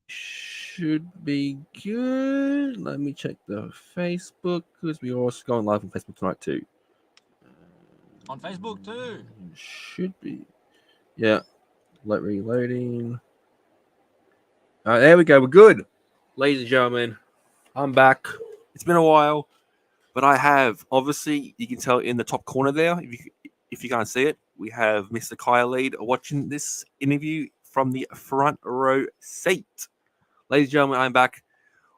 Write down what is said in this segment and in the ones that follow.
should be good. Let me check the Facebook because we're also going live on Facebook tonight too. On Facebook too. Should be. Yeah. Reloading. All right, there we go. We're good. Ladies and gentlemen, I'm back. It's been a while, but I have, obviously, you can tell in the top corner there, if you can't see it, we have Mr. Kyle Lead watching this interview from the front row seat. Ladies and gentlemen, I'm back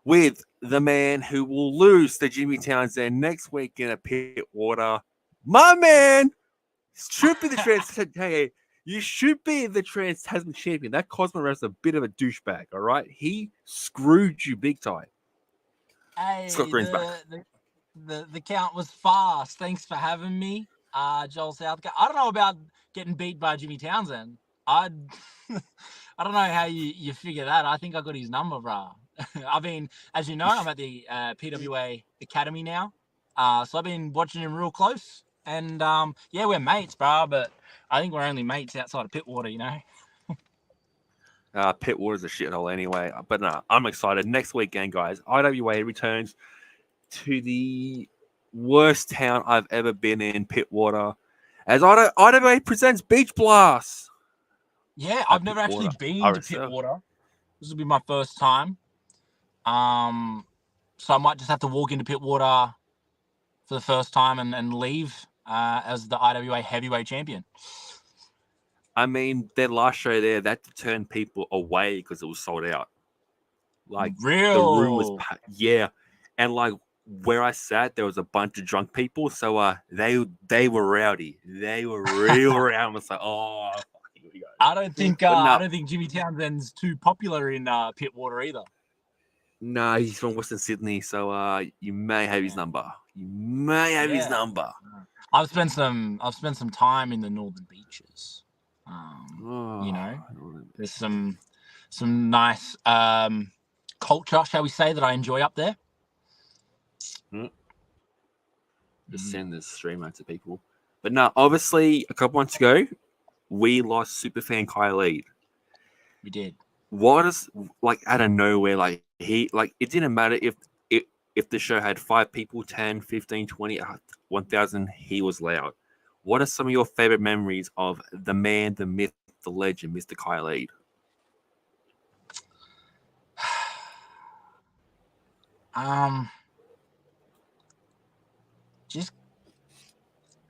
with the man who will lose to Jimmy Townsend next week in a pit water. My man should be the hey, you should be the Trans-Tasman champion. That Cosmo Rest a bit of a douchebag, all right? He screwed you big time. Hey, Scott Green's back. The count was fast. Thanks for having me, Joel Southgate. I don't know about getting beat by Jimmy Townsend. I don't know how you figure that. I think I got his number, bro. I mean, as you know, I'm at the PWA Academy now. So I've been watching him real close. And, yeah, we're mates, bro, but I think we're only mates outside of Pitwater, you know? Pitwater's a shithole anyway. But no, I'm excited. Next weekend, guys, IWA returns to the worst town I've ever been in, Pitwater, as IWA presents Beach Blast. Yeah, I've never actually been to Pitwater. This will be my first time. So I might just have to walk into Pitwater for the first time and leave as the IWA heavyweight champion. I mean, their last show there, that turned people away because it was sold out. Like, real? The room was, yeah. And, like, where I sat, there was a bunch of drunk people. So they were rowdy. They were real rowdy. I was like, oh, here we go. I don't think Jimmy Townsend's too popular in Pitwater either. No, he's from Western Sydney, so you may have his number. You may have his number. I've spent some time in the Northern Beaches. You know, there's some nice culture, shall we say, that I enjoy up there. Just send this stream out to people. But no, obviously, a couple months ago, we lost superfan Kyle Lead. We did. What is, like, out of nowhere, like, it didn't matter if the show had 5 people, 10, 15, 20, 1,000, he was loud. What are some of your favorite memories of the man, the myth, the legend, Mr. Kyle Lead? Just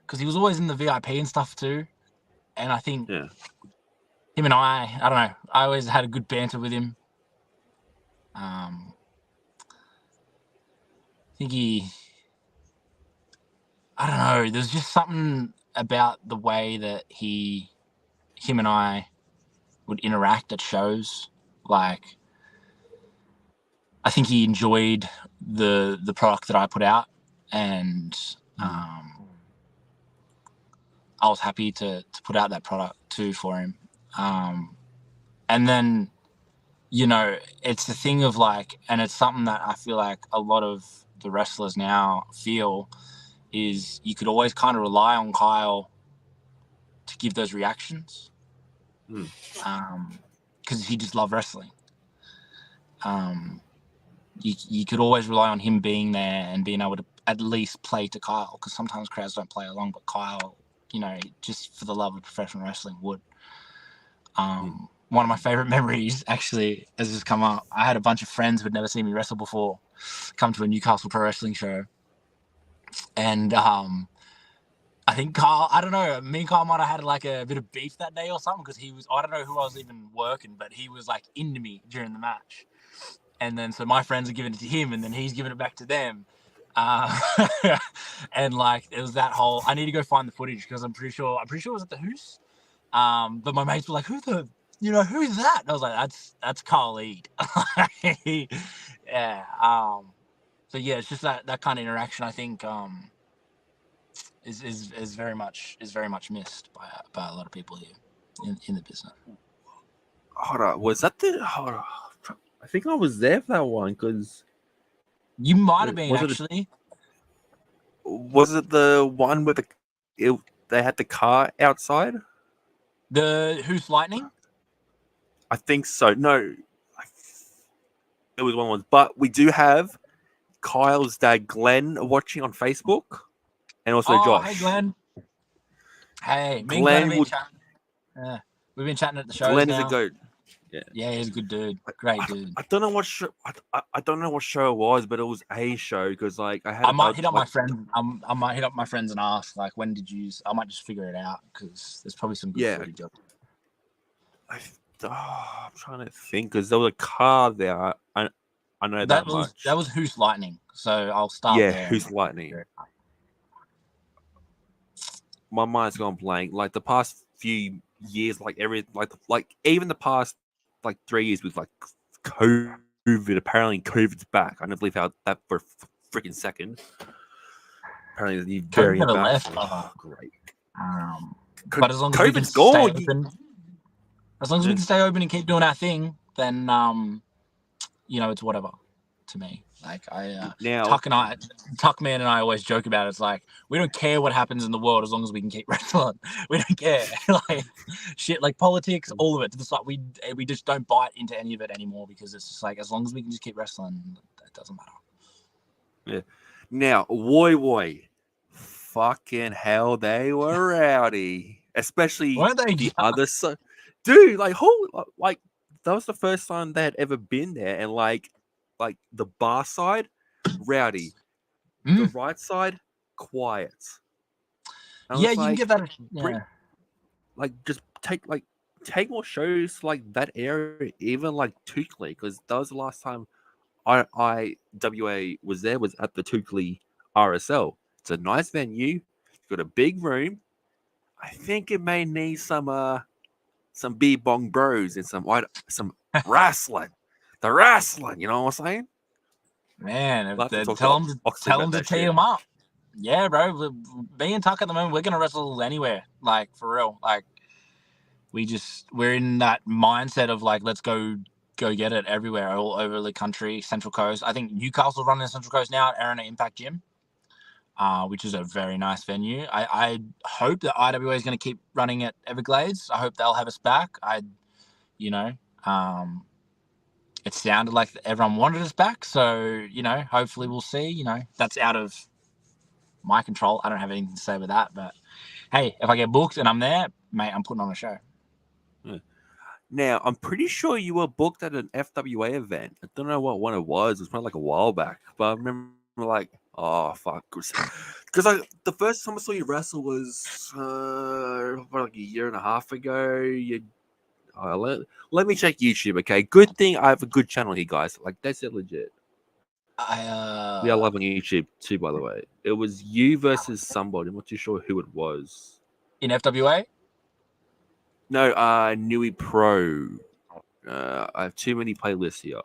because he was always in the VIP and stuff too, and I think him and I don't know, I always had a good banter with him. I think I don't know, there's just something about the way that him and I would interact at shows. Like, I think he enjoyed the product that I put out, and I was happy to put out that product too for him. And then, you know, it's the thing of like, and it's something that I feel like a lot of the wrestlers now feel, is you could always kind of rely on Kyle to give those reactions, because he just loved wrestling. You could always rely on him being there and being able to at least play to Kyle, because sometimes crowds don't play along, but Kyle, you know, just for the love of professional wrestling, would. One of my favorite memories, actually, has just come up. I had a bunch of friends who had never seen me wrestle before come to a Newcastle Pro Wrestling show. And I think Kyle, I don't know, me and Kyle might have had like a bit of beef that day or something, because he was, I don't know who I was even working, but he was like into me during the match. And then so my friends are giving it to him, and then he's giving it back to them. And like it was that whole, I need to go find the footage because I'm pretty sure it was at the Hoos. But my mates were like, who's that? And I was like, that's Kyle Lead. Yeah. So yeah, it's just that kind of interaction, I think, is very much missed by a lot of people here in the business. Hold on, was that I think I was there for that one, because you might have been actually. Was it the one where they had the car outside? The Hoos Lightning? I think so. No, I it was one of those. But we do have Kyle's dad, Glenn, watching on Facebook, and also Oh, Josh. hey, Glenn. Hey, me and Glenn have been chatting. Yeah, we've been chatting at the shows Glenn now. is a goat. Yeah, he's a good dude. Great dude. I don't know what show. I don't know what show it was, but it was a show because like I had. I might hit up my friend. I might hit up my friends and ask like, when did you? I might just figure it out because there's probably some good footage of it. I'm trying to think because there was a car there. I know that much. That was Who's Lightning. So I'll start there. Yeah, Who's Lightning. My mind's gone blank. Like the past few years, like even the past like 3 years with like COVID. Apparently, COVID's back. I don't believe how that for a freaking second. Apparently, the variant back. Left. Oh, great. But as long as COVID's gone. As long as we can stay open and keep doing our thing, then it's whatever to me. Like Tuckman and I always joke about it. It's like we don't care what happens in the world as long as we can keep wrestling. We don't care. Like shit, like politics, all of it. It's like we just don't bite into any of it anymore because it's just like as long as we can just keep wrestling, it doesn't matter. Yeah. Now, Woi, fucking hell, they were rowdy, especially the other side. Dude, like that was the first time they had ever been there, and like the bar side, rowdy, the right side, quiet. Yeah, you can get that. Yeah. Just take more shows like that area, even like Tukely, because that was the last time IWA was there, was at the Tukely RSL. It's a nice venue. It's got a big room. I think it may need some beer bong bros and some wrestling. The wrestling, you know what I'm saying? Man, tell them to tee them up. Yeah, bro. Me and Tuck at the moment, we're gonna wrestle anywhere. Like for real. Like we're in that mindset of like let's go get it everywhere, all over the country, Central Coast. I think Newcastle's running the Central Coast now at Arena Impact Gym, which is a very nice venue. I hope that IWA is going to keep running at Everglades. I hope they'll have us back. It sounded like everyone wanted us back, so hopefully we'll see. That's out of my control. I don't have anything to say with that, but hey, if I get booked and I'm there, mate, I'm putting on a show. Yeah. Now, I'm pretty sure you were booked at an FWA event. I don't know what one it was. It was probably like a while back. But I remember like, oh, fuck. Because the first time I saw you wrestle was like a year and a half ago. Let me check YouTube, okay? Good thing I have a good channel here, guys. Like, that's it legit. We are live on YouTube too, by the way. It was you versus somebody. I'm not too sure who it was. In FWA? No, Nui Pro. I have too many playlists here.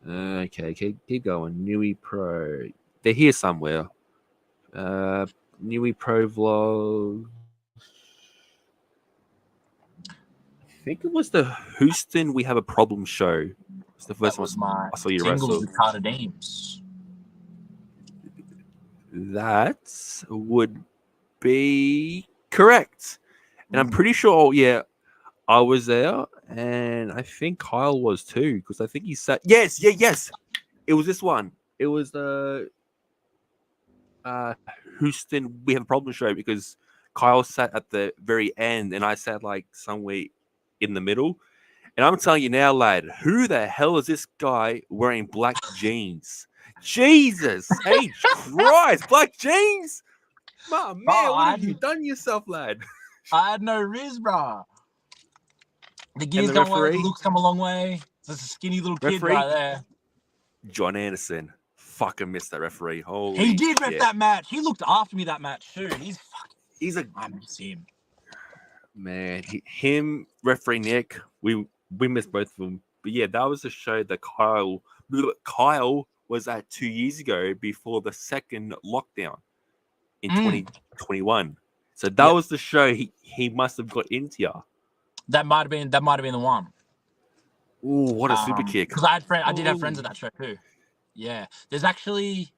Okay, keep going. Nui Pro. They're here somewhere. Nui Pro vlog. I think it was the Houston We Have a Problem show. It's the first one I saw you wrestle. With Carter Deems. That would be correct. And I'm pretty sure, I was there, and I think Kyle was too, because I think he sat. Yes. It was this one. It was the Houston We Have a Problem show, because Kyle sat at the very end, and I sat like somewhere in the middle. And I'm telling you now, lad, who the hell is this guy wearing black jeans? Jesus H. Christ, black jeans? My man, what have you done yourself, lad? I had no riz, bro. The gears come well, the looks come a long way. There's a skinny little kid right there. John Anderson. Fucking missed that referee. Holy He did ref that match. He looked after me that match too. I miss him. Man, him, referee Nick, we missed both of them. But yeah, that was a show that Kyle was at 2 years ago before the second lockdown in 2021. So that was the show he must have got into. That might have been the one. Ooh, what a super kick! Because I did have friends at that show too. Yeah, there's actually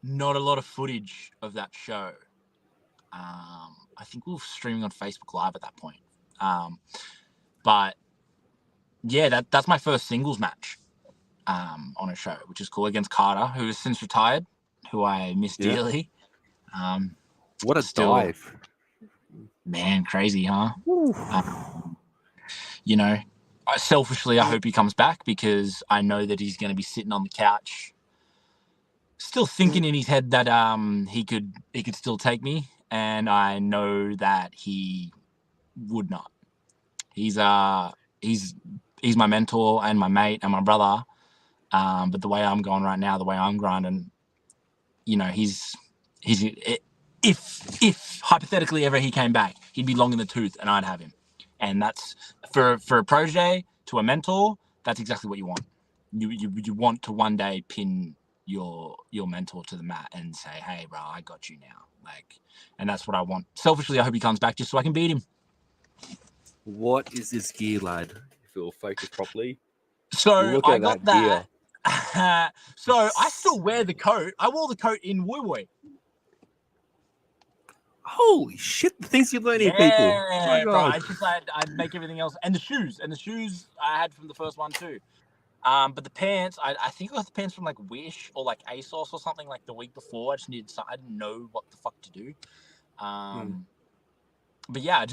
not a lot of footage of that show. I think we were streaming on Facebook Live at that point. But yeah, that's my first singles match on a show, which is cool, against Carter, who has since retired, who I miss dearly. What a Still, dive. man, crazy, huh? You know, selfishly, I hope he comes back because I know that he's going to be sitting on the couch, still thinking in his head that he could still take me, and I know that he would not. He's my mentor and my mate and my brother. But the way I'm going right now, the way I'm grinding, you know, he's if hypothetically ever he came back, he'd be long in the tooth, and I'd have him. And that's for a protege to a mentor. That's exactly what you want. You want to one day pin your mentor to the mat and say, "Hey, bro, I got you now." Like, and that's what I want. Selfishly, I hope he comes back just so I can beat him. What is this gear, lad? If it'll focus properly. So Look I at got that gear. So I still wear the coat. I wore the coat in Woo Woo. Holy shit, the things you're learning, people. Yeah, My bro. God. It's just I'd make everything else, and the shoes I had from the first one too. But the pants, I think I got the pants from like Wish or like ASOS or something like the week before. I just needed I didn't know what the fuck to do. But yeah,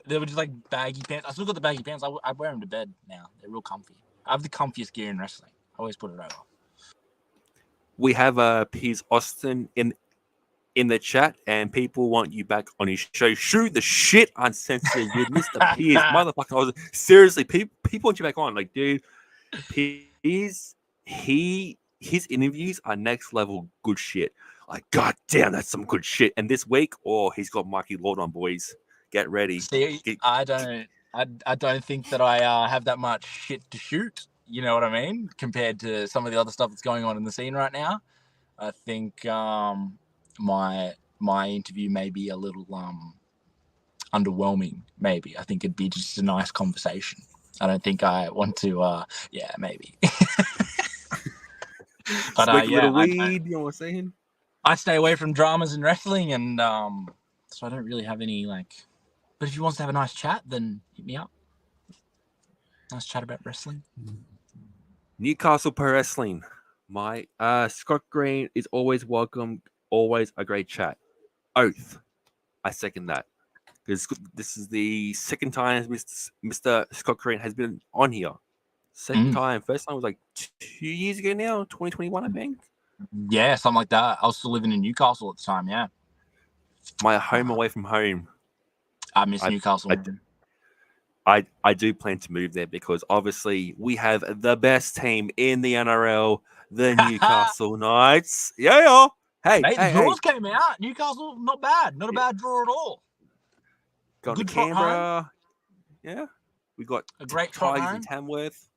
they were just like baggy pants. I still got the baggy pants. I wear them to bed now. They're real comfy. I have the comfiest gear in wrestling. I always put it over. We have Piers Austin in the chat, and people want you back on his show. Shoot the shit uncensored with Mr. Piers. Motherfucker. Seriously, people want you back on. Like, dude, Piers, his interviews are next level good shit. Like, god damn, that's some good shit. And this week, he's got Mikey Lord on, boys. Get ready. See, I don't think that I have that much shit to shoot. You know what I mean? Compared to some of the other stuff that's going on in the scene right now, I think my interview may be a little underwhelming. Maybe I think it'd be just a nice conversation. I don't think I want to. Yeah, maybe. But Smoke a yeah, little weed. You know what I'm saying? I stay away from dramas in wrestling, and so I don't really have any like. But if he wants to have a nice chat, then hit me up. Nice chat about wrestling. Newcastle Pro Wrestling. My Scott Green is always welcome. Always a great chat. Oath. I second that. Because this is the second time Mr. Scott Green has been on here. Second time. First time was like 2 years ago now, 2021, I think. Yeah, something like that. I was still living in Newcastle at the time, yeah. My home away from home. I miss Newcastle. I do plan to move there because obviously we have the best team in the NRL, the Newcastle Knights. Yeah. Hey, mate, the draws came out. Newcastle, not bad. Not a bad draw at all. Got good to Canberra. Yeah. We got a great Tigers in Tamworth.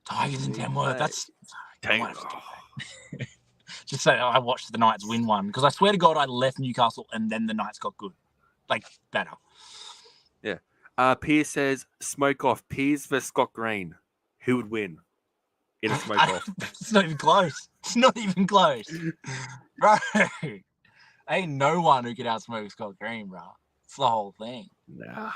Tigers in Tamworth. That's just say I watched the Knights win one because I swear to God I left Newcastle and then the Knights got good, like better. Yeah. Piers says smoke off. Piers versus Scott Green. Who would win in a smoke off? It's not even close. It's not even close, bro. Ain't no one who could outsmoke Scott Green, bro. It's the whole thing. Nah.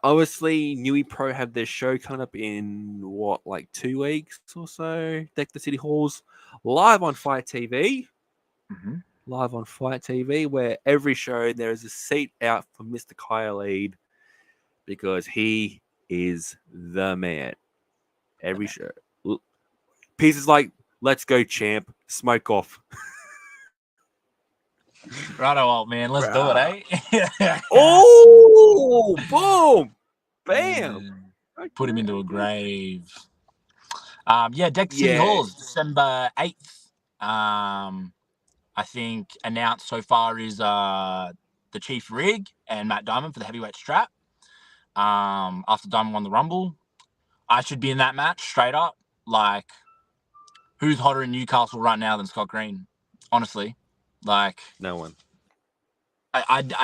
Obviously, Newey Pro have their show coming up in like 2 weeks or so. Deck the City Halls live on Fight TV. Live on Fight TV, where every show there is a seat out for Mr. Kyle Lead because he is the man. Every show. Pieces like, let's go, champ. Smoke off. Righto, old man. Let's do it, eh? Oh, boom. Bam. Put him into a grave. Yeah, Deck the City Halls, December 8th. I think announced so far is the Chief Rig and Matt Diamond for the heavyweight strap. After Diamond won the Rumble, I should be in that match straight up. Like, who's hotter in Newcastle right now than Scott Green? Honestly, like no one. I'd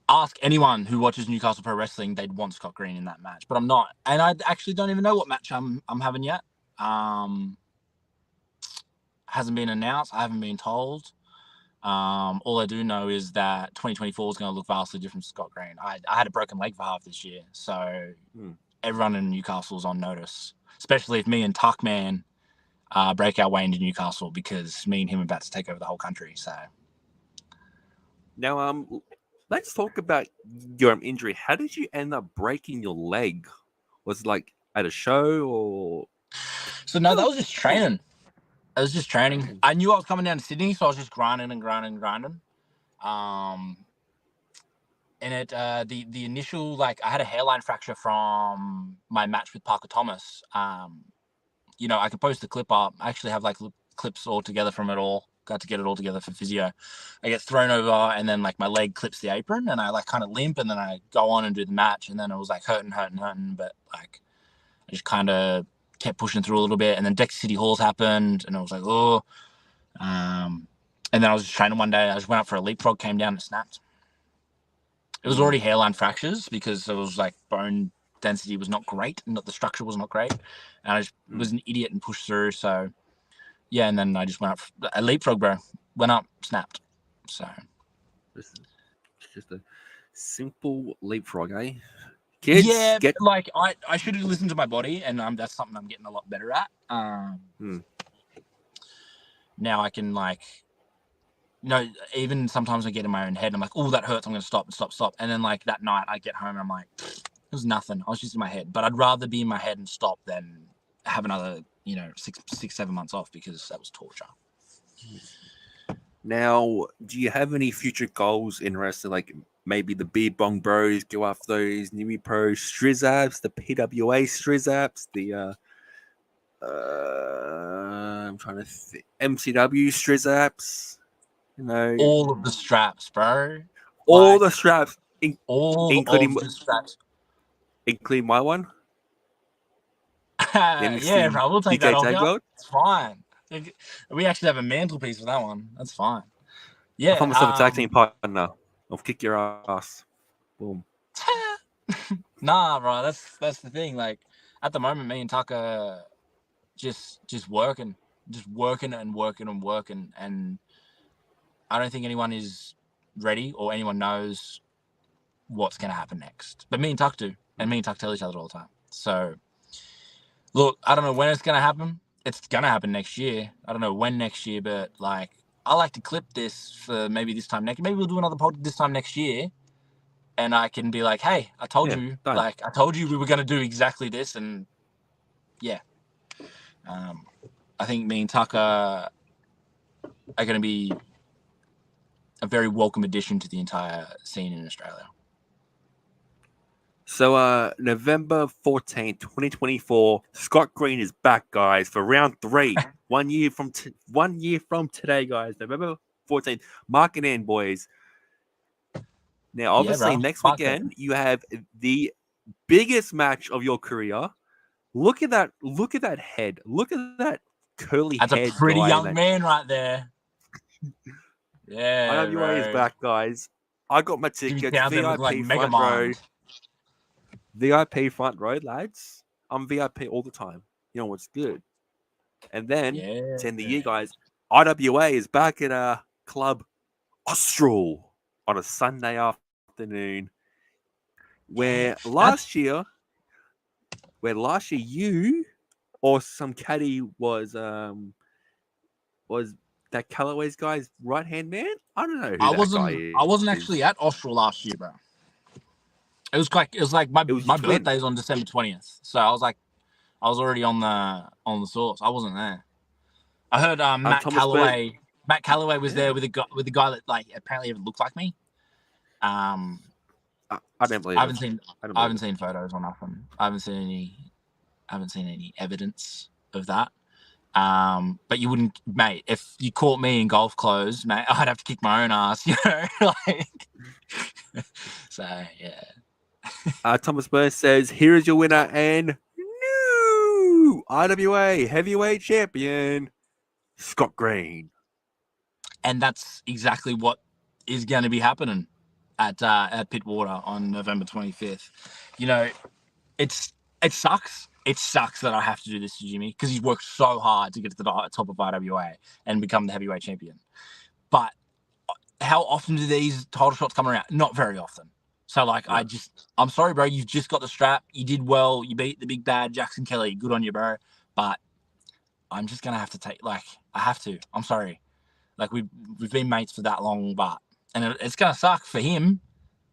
ask anyone who watches Newcastle Pro Wrestling, they'd want Scott Green in that match, but I'm not, and I actually don't even know what match I'm having yet. Hasn't been announced. I haven't been told. All I do know is that 2024 is going to look vastly different to Scott Green. I had a broken leg for half this year, so everyone in Newcastle's on notice, especially if me and Tuckman break our way into Newcastle, because me and him are about to take over the whole country. So now, let's talk about your injury. How did you end up breaking your leg? Was it like at a show or? So no, that was just training. I was just training. I knew I was coming down to Sydney, so I was just grinding. And it the initial, like, I had a hairline fracture from my match with Parker Thomas. You know, I could post the clip up. I actually have like clips all together from it all. Got to get it all together for physio. I get thrown over, and then like my leg clips the apron, and I like kind of limp, and then I go on and do the match, and then it was like hurting, but like I just kind of kept pushing through a little bit, and then Dexter City Halls happened, and I was like, oh. And then I was just training one day. I just went up for a leapfrog, came down and snapped. It was already hairline fractures because it was like bone density was not great, and the structure was not great, and I just was an idiot and pushed through. So yeah, and then I just went up a leapfrog, bro. Went up, snapped. So This is just a simple leapfrog, eh? Kids, yeah, like I should have listened to my body, and that's something I'm getting a lot better at. Now I can, like, you know, even sometimes I get in my own head, I'm like, oh, that hurts, I'm going to stop. And then like that night I get home and I'm like, it was nothing. I was just in my head. But I'd rather be in my head and stop than have another, you know, 6-7 months off, because that was torture. Now, do you have any future goals in wrestling? Like maybe the Beard Bong Bros go after those Newbie Pro Strizaps, the PWA Strizaps, the I'm trying to think, MCW Strizaps. You know, all of the straps, bro. All Like, the straps, including of the straps. Including my one. Yeah, bro, we'll take DK that off Tag you. World. It's fine. We actually have a mantelpiece for that one. That's fine. Yeah. I found myself a tag team partner. I'll kick your ass. Boom. Nah, bro, that's the thing. Like, at the moment, me and Tucker just working, and I don't think anyone is ready or anyone knows what's going to happen next. But me and Tuck do, and me and Tuck tell each other all the time. So, look, I don't know when it's going to happen. It's going to happen next year. I don't know when next year, but like, I like to clip this for maybe this time next. Maybe we'll do another pod this time next year, and I can be like, hey, I told you, done. like, I told you we were going to do exactly this, and yeah. I think me and Tucker are going to be a very welcome addition to the entire scene in Australia. So, November 14th, 2024, Scott Green is back, guys, for round 3. 1 year from 1 year from today, guys. November 14th. Mark it in, boys. Now, obviously, next weekend you have the biggest match of your career. Look at that! Look at that head! Look at that curly head. That's a pretty young man right there. Yeah, IWA is back, guys. I got my tickets. VIP like front row. VIP front row, lads. I'm VIP all the time. You know what's good. And then, to end the year, guys, IWA is back at a club Austral on a Sunday afternoon. Where last year you or some caddy was that Callaway's guy's right hand man? I don't know who that guy is. I wasn't actually at Austral last year, bro. It was like my birthday's on December 20th, so I was already on the source. I wasn't there. I heard Matt Callaway. Matt Callaway was there with a guy that like apparently even looked like me. I don't believe. I haven't seen photos or nothing. I haven't seen any evidence of that. But you wouldn't, mate. If you caught me in golf clothes, mate, I'd have to kick my own ass, you know. So yeah. Thomas Burns says, "Here is your winner and new IWA heavyweight champion, Scott Green." And that's exactly what is going to be happening at Pittwater on November 25th. You know, it sucks. It sucks that I have to do this to Jimmy because he's worked so hard to get to the top of IWA and become the heavyweight champion. But how often do these title shots come around? Not very often. So, like, Yeah. I'm sorry, bro. You've just got the strap. You did well. You beat the big bad Jackson Kelly. Good on you, bro. But I'm just gonna have to take. Like, I have to. I'm sorry. Like, we've been mates for that long, and it's gonna suck for him.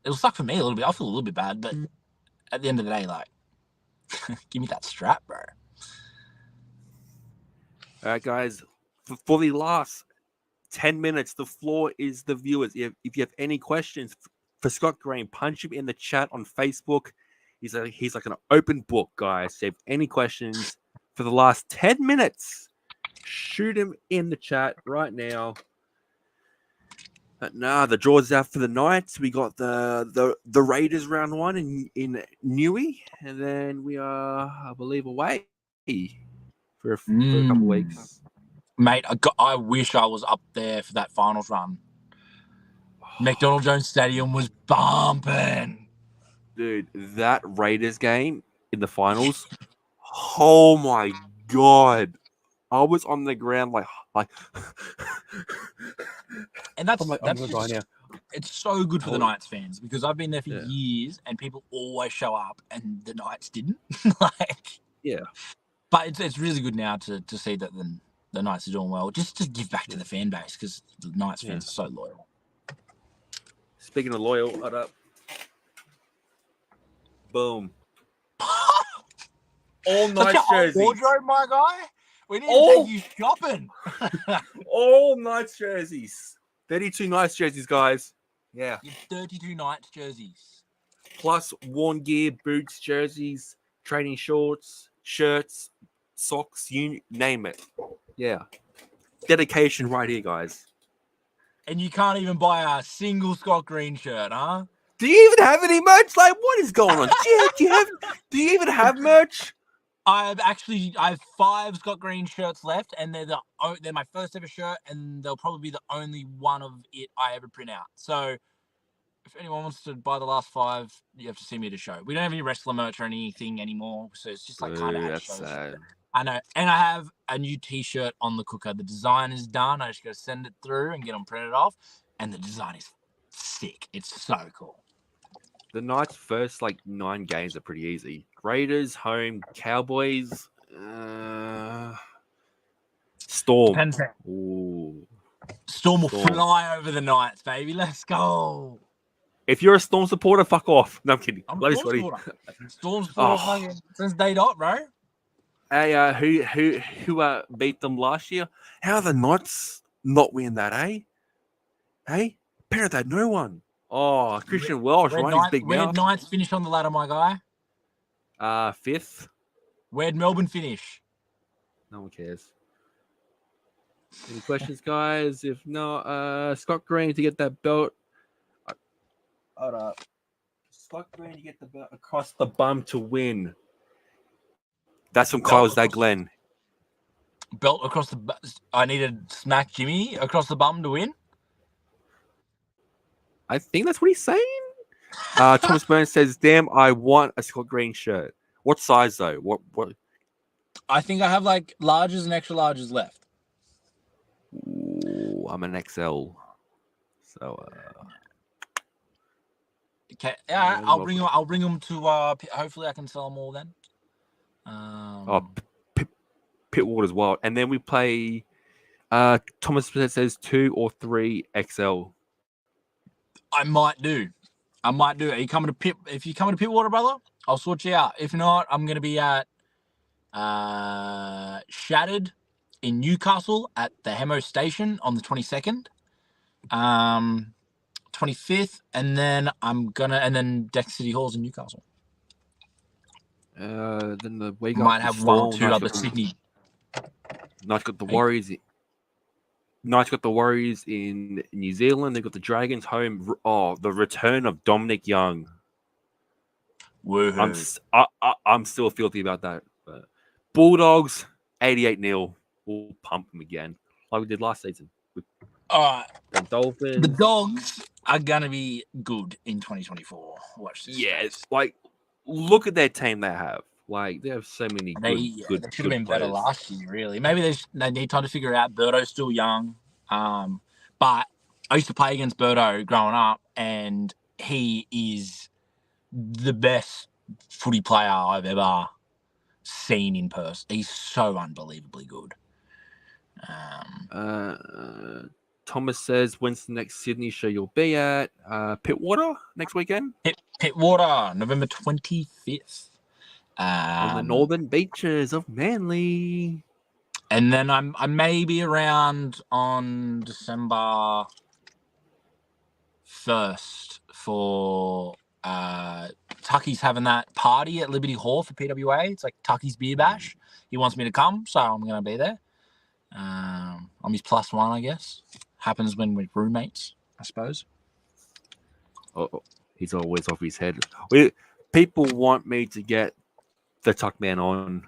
It'll suck for me a little bit. I feel a little bit bad, but at the end of the day, like, give me that strap, bro. All right, guys. For the last 10 minutes, the floor is the viewers. If you have any questions for Scott Green, punch him in the chat on Facebook. He's like an open book, guys. So if any questions for the last 10 minutes, shoot him in the chat right now. The draw's out for the Knights. We got the Raiders round 1 in Newey, and then we are, I believe, away for a couple of weeks. Mate, I wish I was up there for that finals run. McDonald Jones Stadium was bumping. Dude, that Raiders game in the finals, oh my God. I was on the ground like and that's it's so good for the Oh. Knights fans because I've been there for years and people always show up and the Knights didn't. But it's really good now to see that the Knights are doing well. Just to give back to the fan base because the Knights fans are so loyal. Speaking of loyal, hold up. Boom. All Knights jerseys. Wardrobe, my guy. We need to take you shopping. All Knights jerseys. 32 Knights jerseys, guys. Yeah. 32 Knights jerseys. Plus worn gear, boots, jerseys, training shorts, shirts, socks, you name it. Yeah. Dedication right here, guys. And you can't even buy a single Scott Green shirt, huh? Do you even have any merch? Like, what is going on? Do you even have merch? I have 5 Scott Green shirts left, and they're my first ever shirt, and they'll probably be the only one of it I ever print out. So, if anyone wants to buy the last 5, you have to see me at a show. We don't have any wrestler merch or anything anymore, so it's just like kind of at shows. Sad. I know, and I have a new T-shirt on the cooker. The design is done. I just got to send it through and get them printed off, and the design is sick. It's so cool. The Knights' first 9 games are pretty easy. Raiders, home, Cowboys, Storm. Ooh. Storm will fly over the Knights, baby. Let's go. If you're a Storm supporter, fuck off. No, I'm kidding. I'm a Storm supporter. Storm supporter since day dot, bro. Hey, who beat them last year? How are the Knights not win that, eh? Hey? Parent had no one. Oh, Christian Welsh, right? His big mouth. Where'd Knights finish on the ladder, my guy? 5th. Where'd Melbourne finish? No one cares. Any questions, guys? If not, Scott Green to get that belt. Hold up. Scott Green to get the belt across the bum to win. That's from Kyle's dad, Glenn. Belt across the... I need to smack Jimmy across the bum to win? I think that's what he's saying. Thomas Burns says, "Damn, I want a Scott Green shirt. What size though? What? I think I have larges and extra larges left. Ooh, I'm an XL. So. Okay, yeah, I'll bring them to. Hopefully, I can sell them all then. Pitwater as well, and then we play. Thomas says 2 or 3 XL. I might do. Are you coming to Pit? If you coming to Pitwater, brother, I'll sort you out. If not, I'm going to be at Shattered in Newcastle at the Hemo Station on the 22nd, 25th, and then Deck City Halls in Newcastle. Then the week might have 1 or 2 other Sydney. Knights got the Warriors. Knights got the Warriors in New Zealand. They've got the Dragons home. Oh, the return of Dominic Young. I'm still filthy about that. But Bulldogs, 88-0. We'll pump them again, like we did last season. The Dolphins. The Dogs are gonna be good in 2024. Watch this. Yes, look at their team they have. They have so many good. They should have been better last year, really. Maybe they need time to figure it out. Birdo's still young. But I used to play against Birdo growing up, and he is the best footy player I've ever seen in person. He's so unbelievably good. Thomas says, when's the next Sydney show you'll be at? Pittwater next weekend? Pittwater, November 25th. On the northern beaches of Manly. And then I may be around on December 1st for Tucky's having that party at Liberty Hall for PWA. It's like Tucky's beer bash. He wants me to come, so I'm going to be there. I'm his +1, I guess. Happens when we're roommates, I suppose. Oh, he's always off his head. People want me to get the Tuck Man on.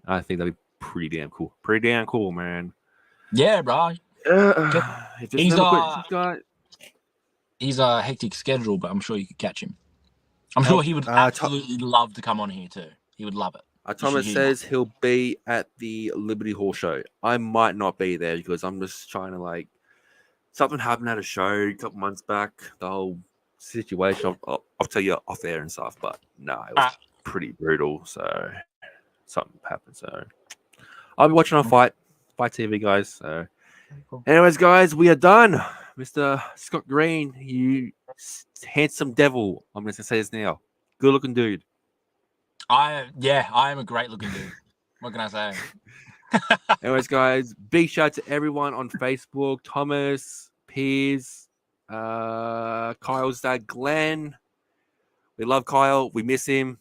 I think that'd be pretty damn cool. Pretty damn cool, man. Yeah, bro. He's a hectic schedule, but I'm sure you could catch him. I'm sure he would absolutely love to come on here too. He would love it. Thomas says he'll be at the Liberty Hall show. I might not be there because I'm just trying to something happened at a show a couple months back. The whole situation. I'll tell you off there and stuff, but no, it was pretty brutal. So something happened. So I'll be watching on Fight TV, guys. So, anyways, guys, we are done. Mr. Scott Green, you handsome devil. I'm going to say this now. Good looking dude. I am a great looking dude. What can I say? Anyways, guys, big shout out to everyone on Facebook. Thomas, Piers, Kyle's dad, Glenn. We love Kyle. We miss him.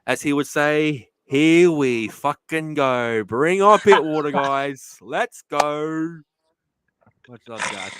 As he would say, here we fucking go. Bring on Pittwater, guys. Let's go. Much love, guys.